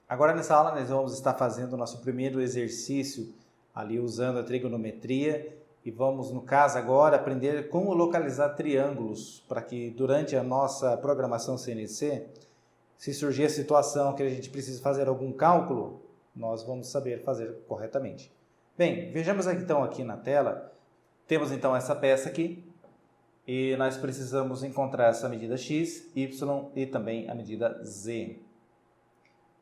Agora nessa aula nós vamos estar fazendo o nosso primeiro exercício ali usando a trigonometria e vamos, no caso agora, aprender como localizar triângulos para que durante a nossa programação CNC, se surgir a situação que a gente precisa fazer algum cálculo, nós vamos saber fazer corretamente. Bem, vejamos então aqui na tela, temos então essa peça aqui e nós precisamos encontrar essa medida x, y e também a medida z.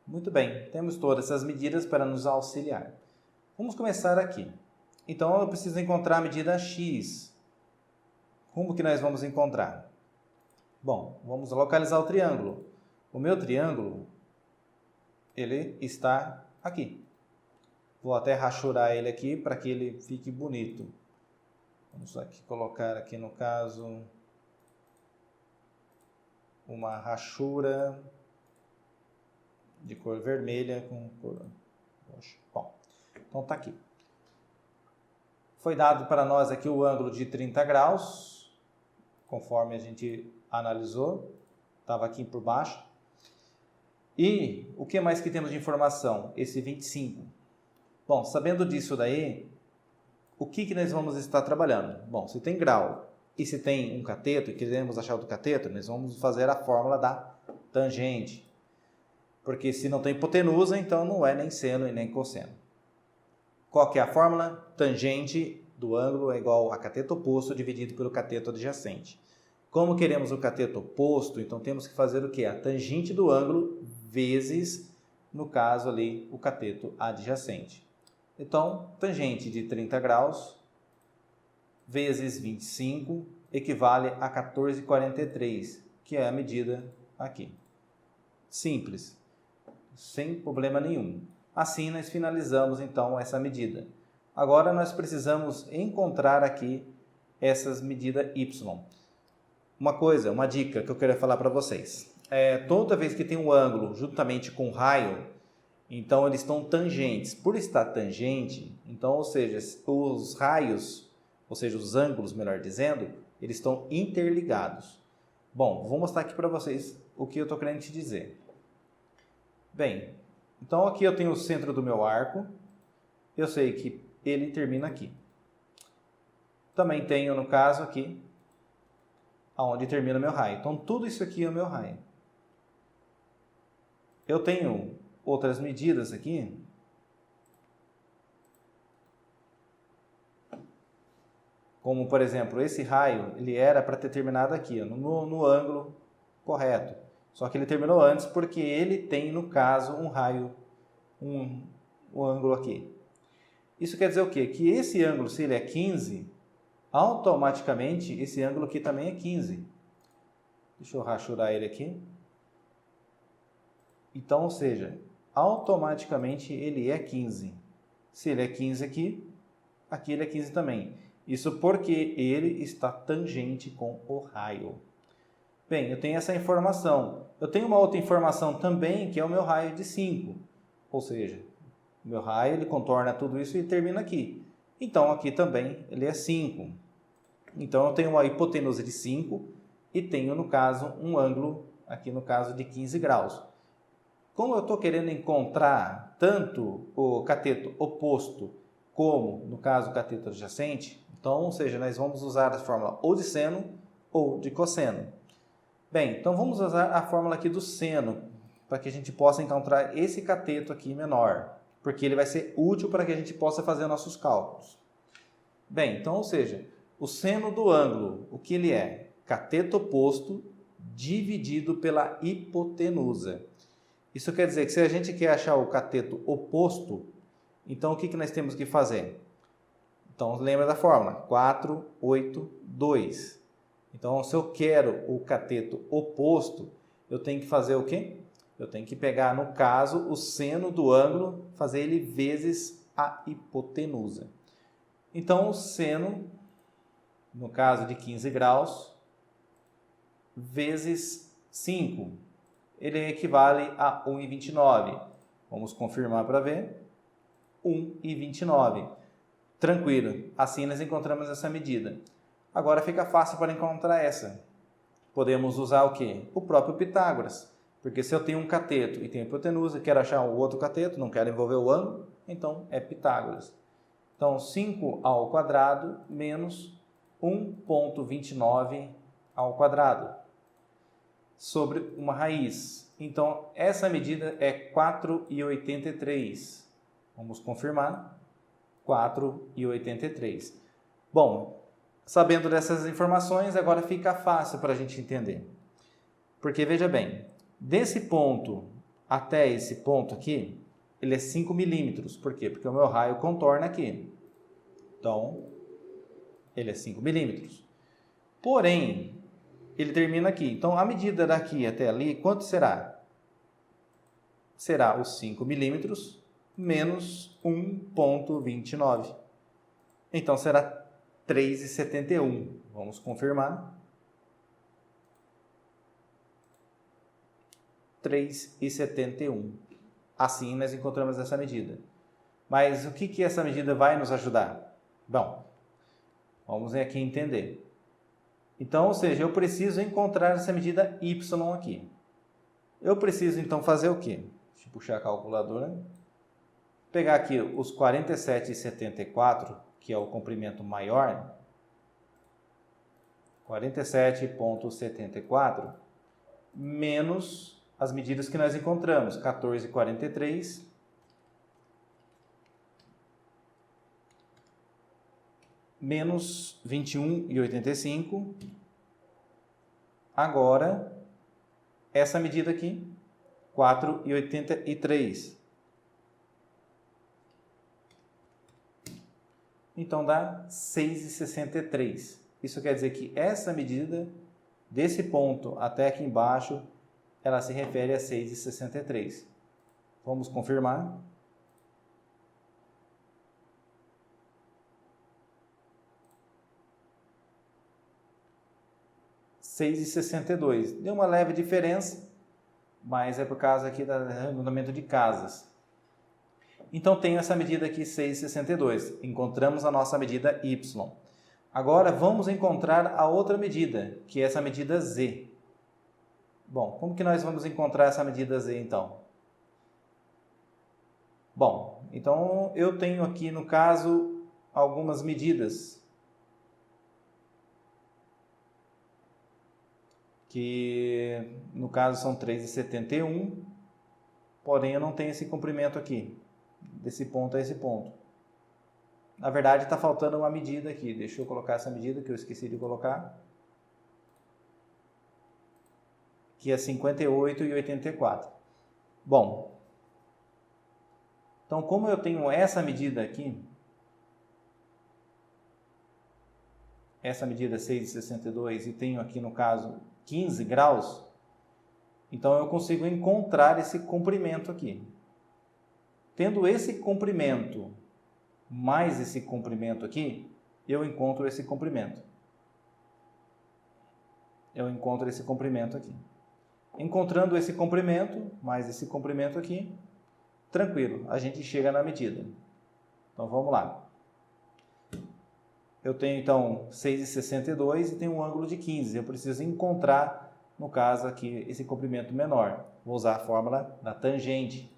Muito bem, temos todas essas medidas para nos auxiliar. Vamos começar aqui. Então, eu preciso encontrar a medida x. Como que nós vamos encontrar? Bom, vamos localizar o triângulo. O meu triângulo, ele está aqui. Vou até rachurar ele aqui para que ele fique bonito. Vamos aqui colocar aqui no caso uma rachura de cor vermelha com cor roxa. Bom, então está aqui. Foi dado para nós aqui o ângulo de 30 graus, conforme a gente analisou, estava aqui por baixo. E o que mais que temos de informação? Esse 25. Bom, sabendo disso daí, o que nós vamos estar trabalhando? Bom, se tem grau e se tem um cateto e queremos achar o cateto, nós vamos fazer a fórmula da tangente. Porque se não tem hipotenusa, então não é nem seno e nem cosseno. Qual que é a fórmula? Tangente do ângulo é igual a cateto oposto dividido pelo cateto adjacente. Como queremos o cateto oposto, então temos que fazer o quê? A tangente do ângulo vezes, no caso ali, o cateto adjacente. Então, tangente de 30 graus vezes 25 equivale a 14,43, que é a medida aqui. Simples. Sem problema nenhum. Assim, nós finalizamos, então, essa medida. Agora, nós precisamos encontrar aqui essas medidas y. Uma dica que eu quero falar para vocês. Toda vez que tem um ângulo juntamente com um raio, então, eles estão tangentes. Por estar tangente, então, ou seja, os raios, ou seja, os ângulos, melhor dizendo, eles estão interligados. Bom, vou mostrar aqui para vocês o que eu estou querendo te dizer. Bem, então aqui eu tenho o centro do meu arco, eu sei que ele termina aqui. Também tenho, no caso aqui, aonde termina o meu raio. Então, tudo isso aqui é o meu raio. Eu tenho outras medidas aqui. Como, por exemplo, esse raio, ele era para ter terminado aqui, no ângulo correto. Só que ele terminou antes porque ele tem, no caso, um raio, um ângulo aqui. Isso quer dizer o quê? Que esse ângulo, se ele é 15, automaticamente esse ângulo aqui também é 15. Deixa eu rachurar ele aqui. Então, ou seja, automaticamente ele é 15. Se ele é 15 aqui, aqui ele é 15 também. Isso porque ele está tangente com o raio. Bem, eu tenho essa informação. Eu tenho uma outra informação também, que é o meu raio de 5. Ou seja, o meu raio ele contorna tudo isso e termina aqui. Então, aqui também ele é 5. Então, eu tenho uma hipotenusa de 5 e tenho, no caso, um ângulo, aqui no caso, de 15 graus. Como eu estou querendo encontrar tanto o cateto oposto como, no caso, o cateto adjacente, então, ou seja, nós vamos usar a fórmula ou de seno ou de cosseno. Bem, então vamos usar a fórmula aqui do seno, para que a gente possa encontrar esse cateto aqui menor, porque ele vai ser útil para que a gente possa fazer nossos cálculos. Bem, então, ou seja, o seno do ângulo, o que ele é? Cateto oposto dividido pela hipotenusa. Isso quer dizer que se a gente quer achar o cateto oposto, então o que nós temos que fazer? Então, lembra da fórmula? 4, 8, 2. Então, se eu quero o cateto oposto, eu tenho que fazer o quê? Eu tenho que pegar, no caso, o seno do ângulo, fazer ele vezes a hipotenusa. Então, o seno, no caso de 15 graus, vezes 5, ele equivale a 1,29. Vamos confirmar para ver. 1,29. Tranquilo, assim nós encontramos essa medida. Agora fica fácil para encontrar essa. Podemos usar o quê? O próprio Pitágoras. Porque se eu tenho um cateto e tenho hipotenusa, quero achar o outro cateto, não quero envolver o ângulo, então é Pitágoras. Então, 5 ao quadrado menos 1,29 ao quadrado sobre uma raiz. Então, essa medida é 4,83. Vamos confirmar. 4,83. Bom, sabendo dessas informações, agora fica fácil para a gente entender. Porque, veja bem, desse ponto até esse ponto aqui, ele é 5 milímetros. Por quê? Porque o meu raio contorna aqui. Então, ele é 5 milímetros. Porém, ele termina aqui. Então, a medida daqui até ali, quanto será? Será os 5 milímetros menos 1,29. Então, será 3,71. Vamos confirmar. 3,71. Assim, nós encontramos essa medida. Mas o que essa medida vai nos ajudar? Bom, vamos aqui entender. Então, ou seja, eu preciso encontrar essa medida y aqui. Eu preciso, então, fazer o quê? Deixa eu puxar a calculadora. Pegar aqui os 47,74, que é o comprimento maior. 47,74 menos as medidas que nós encontramos. 14,43 menos 21,85. Agora, essa medida aqui, 4,83. Então, dá 6,63. Isso quer dizer que essa medida, desse ponto até aqui embaixo, ela se refere a 6,63. Vamos confirmar. $6,62. Deu uma leve diferença, mas é por causa aqui do arredondamento de casas. Então, tenho essa medida aqui, 6,62. Encontramos a nossa medida y. Agora, vamos encontrar a outra medida, que é essa medida z. Bom, como que nós vamos encontrar essa medida z, então? Bom, então eu tenho aqui, no caso, algumas medidas que, no caso, são 3,71, porém eu não tenho esse comprimento aqui, desse ponto a esse ponto. Na verdade, está faltando uma medida aqui. Deixa eu colocar essa medida que eu esqueci de colocar, que é 58,84. Bom, então como eu tenho essa medida aqui, essa medida 6,62, e tenho aqui no caso 15 graus, então eu consigo encontrar esse comprimento aqui. Tendo esse comprimento mais esse comprimento aqui, eu encontro esse comprimento. Eu encontro esse comprimento aqui. Encontrando esse comprimento, mais esse comprimento aqui, tranquilo, a gente chega na medida. Então, vamos lá. Eu tenho, então, 6,62 e tenho um ângulo de 15. Eu preciso encontrar, no caso aqui, esse comprimento menor. Vou usar a fórmula da tangente.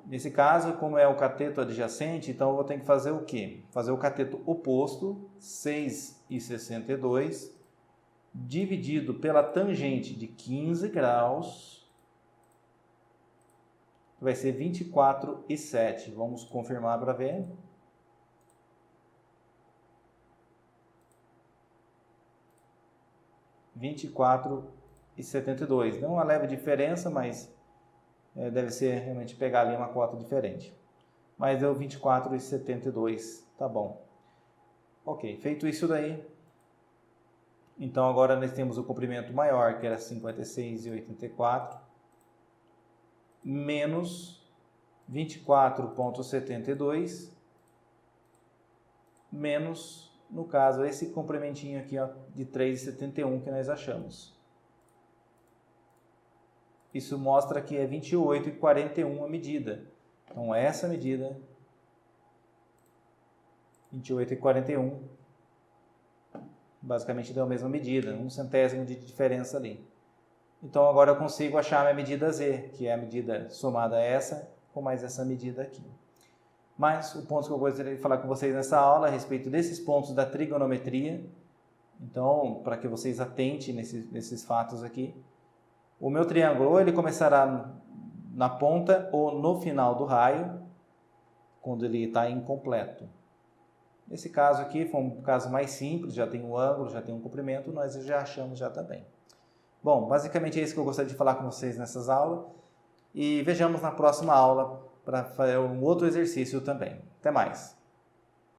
Nesse caso, como é o cateto adjacente, então eu vou ter que fazer o quê? Fazer o cateto oposto, 6,62, dividido pela tangente de 15 graus, vai ser 24,7. Vamos confirmar para ver. R$24,72. Deu uma leve diferença, mas deve ser realmente pegar ali uma cota diferente. Mas deu 24,72. Tá bom. Ok, feito isso daí. Então agora nós temos o comprimento maior, que era 56,84, menos 24,72, menos, no caso, esse comprimentinho aqui, ó, de 3,71 que nós achamos. Isso mostra que é 28,41 a medida. Então, essa medida, 28,41, basicamente deu a mesma medida, 1 centésimo de diferença ali. Então agora eu consigo achar a minha medida Z, que é a medida somada a essa, com mais essa medida aqui. Mas o ponto que eu gostaria de falar com vocês nessa aula é a respeito desses pontos da trigonometria. Então, para que vocês atentem nesses fatos aqui. O meu triângulo, ele começará na ponta ou no final do raio, quando ele está incompleto. Nesse caso aqui, foi um caso mais simples, já tem um ângulo, já tem um comprimento, nós já achamos já também. Bom, basicamente é isso que eu gostaria de falar com vocês nessas aulas. E vejamos na próxima aula para fazer um outro exercício também. Até mais!